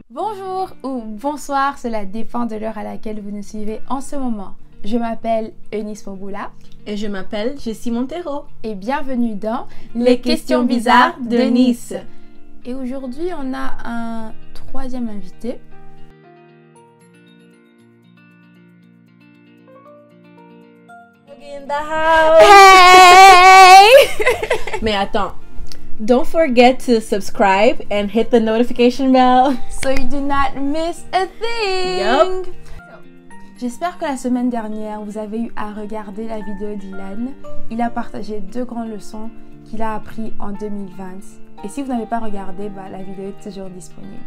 Bonjour ou bonsoir, cela dépend de l'heure à laquelle vous nous suivez en ce moment. Je m'appelle Eunice Moboula. Et je m'appelle Jessie Montero. Et bienvenue dans Les questions bizarres de Nice. Et aujourd'hui, on a un troisième invité. In the house. Hey! Mais attends. Don't forget to subscribe and hit the notification bell. So you do not miss a thing. Yup. J'espère que la semaine dernière, vous avez eu à regarder la vidéo d'Ilan. Il a partagé 2 grandes leçons qu'il a apprises en 2020. Et si vous n'avez pas regardé, la vidéo est toujours disponible.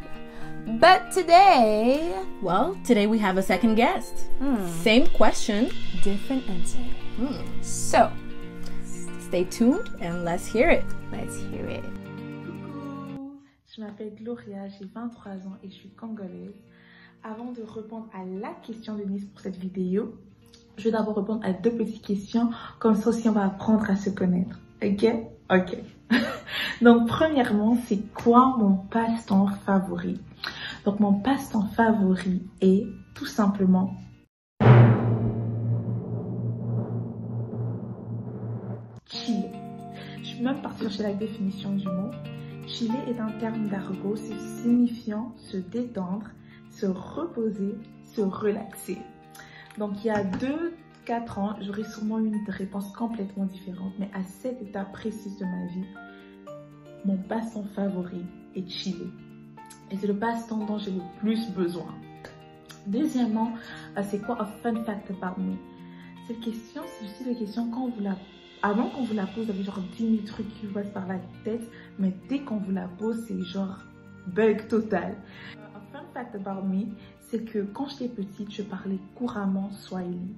But today... Well, today we have a second guest. Same question. Different answer. So, Stay tuned and let's hear it. let's hear it. Coucou, je m'appelle Gloria, j'ai 23 ans et je suis congolaise. Avant de répondre à la question de Nice pour cette vidéo, je vais d'abord répondre à 2 petites questions, comme ça aussi on va apprendre à se connaître. Ok? Ok. Donc premièrement, c'est quoi mon passe-temps favori? Donc mon passe-temps favori est tout simplement chiller. Je suis même partie chercher la définition du mot. Chiller est un terme d'argot signifiant se détendre, se reposer, se relaxer. Donc il y a 2-4 ans, j'aurais sûrement eu une réponse complètement différente, mais à cette étape précise de ma vie, mon passe-temps favori est chiller. Et c'est le passe-temps dont j'ai le plus besoin. Deuxièmement, c'est quoi a fun fact about me? Cette question, c'est aussi la question avant qu'on vous la pose, vous avez genre 10 000 trucs qui vous passent par la tête, mais dès qu'on vous la pose, c'est genre bug total. Un fun fact about me, c'est que quand j'étais petite, je parlais couramment Swahili.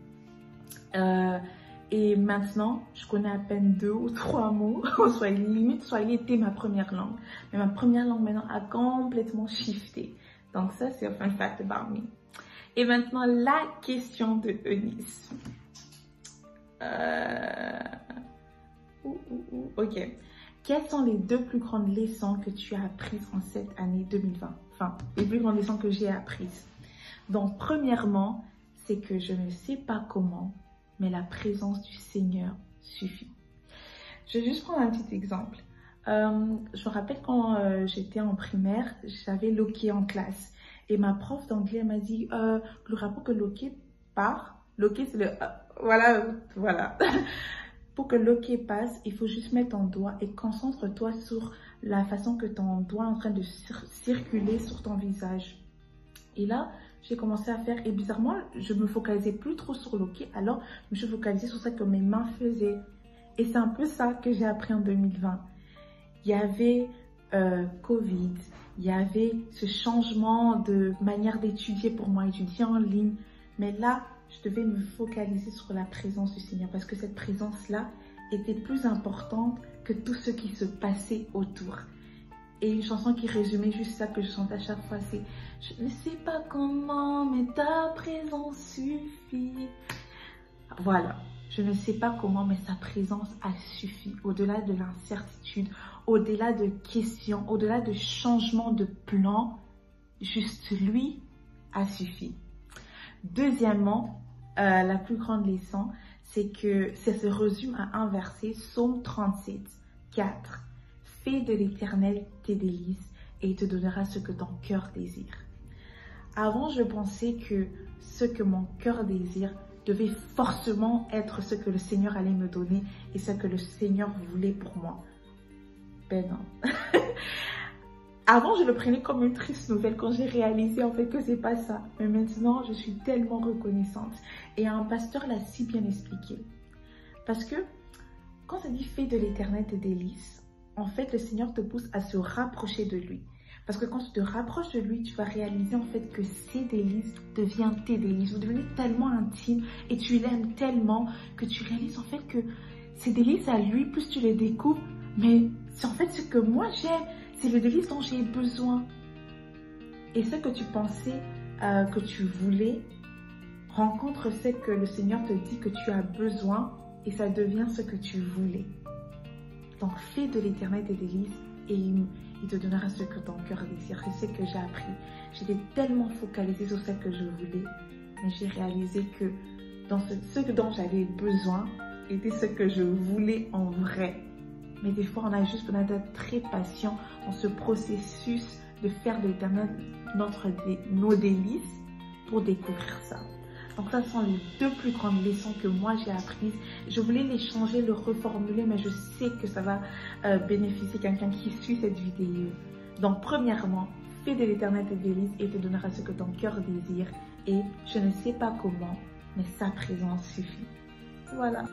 Et maintenant, je connais à peine 2 ou 3 mots au Swahili. Limite, Swahili était ma première langue. Mais ma première langue maintenant a complètement shifté. Donc ça, c'est un fun fact about me. Et maintenant, la question de Eunice. Ok. Quelles sont les 2 plus grandes leçons que tu as apprises en cette année 2020? Enfin, les plus grandes leçons que j'ai apprises. Donc, premièrement, c'est que je ne sais pas comment, mais la présence du Seigneur suffit. Je vais juste prendre un petit exemple. Je me rappelle quand j'étais en primaire, j'avais Loki en classe. Et ma prof d'anglais m'a dit, le rapport que Loki part, Loki c'est le... voilà. Pour que Loki passe, il faut juste mettre ton doigt et concentre-toi sur la façon que ton doigt est en train de circuler sur ton visage. Et là, j'ai commencé à faire, et bizarrement, je me focalisais plus trop sur Loki, alors je me suis focalisée sur ça que mes mains faisaient. Et c'est un peu ça que j'ai appris en 2020. Il y avait Covid, il y avait ce changement de manière d'étudier pour moi, étudier en ligne. Mais là, je devais me focaliser sur la présence du Seigneur parce que cette présence-là était plus importante que tout ce qui se passait autour. Et une chanson qui résumait juste ça que je chante à chaque fois, c'est « Je ne sais pas comment, mais ta présence suffit. » Voilà, je ne sais pas comment, mais sa présence a suffi. Au-delà de l'incertitude, au-delà de questions, au-delà de changements de plan, juste lui a suffi. Deuxièmement, la plus grande leçon, c'est que ça se résume à un verset, Psaume 37, 4. Fais de l'Éternel tes délices et il te donnera ce que ton cœur désire. Avant, je pensais que ce que mon cœur désire devait forcément être ce que le Seigneur allait me donner et ce que le Seigneur voulait pour moi. Ben non. Avant, je le prenais comme une triste nouvelle quand j'ai réalisé en fait que c'est pas ça. Mais maintenant, je suis tellement reconnaissante. Et un pasteur l'a si bien expliqué. Parce que quand ça dit fais de l'Éternel tes délices, en fait, le Seigneur te pousse à se rapprocher de lui. Parce que quand tu te rapproches de lui, tu vas réaliser en fait que ses délices deviennent tes délices. Vous devenez tellement intime et tu l'aimes tellement que tu réalises en fait que ces délices à lui, plus tu les découvres, mais c'est en fait ce que moi j'aime. C'est le délice dont j'ai besoin. Et ce que tu pensais que tu voulais, rencontre ce que le Seigneur te dit que tu as besoin et ça devient ce que tu voulais. Donc, fais de l'éternel tes délices et il te donnera ce que ton cœur désire. C'est ce que j'ai appris. J'étais tellement focalisée sur ce que je voulais, mais j'ai réalisé que ce dont j'avais besoin était ce que je voulais en vrai. Mais des fois, on a juste besoin d'être très patient dans ce processus de faire de l'éternel nos délices pour découvrir ça. Donc ça sont les 2 plus grandes leçons que moi j'ai apprises. Je voulais les changer, le reformuler, mais je sais que ça va bénéficier quelqu'un qui suit cette vidéo. Donc premièrement, fais de l'éternel tes délices et te donnera ce que ton cœur désire. Et je ne sais pas comment, mais sa présence suffit. Voilà.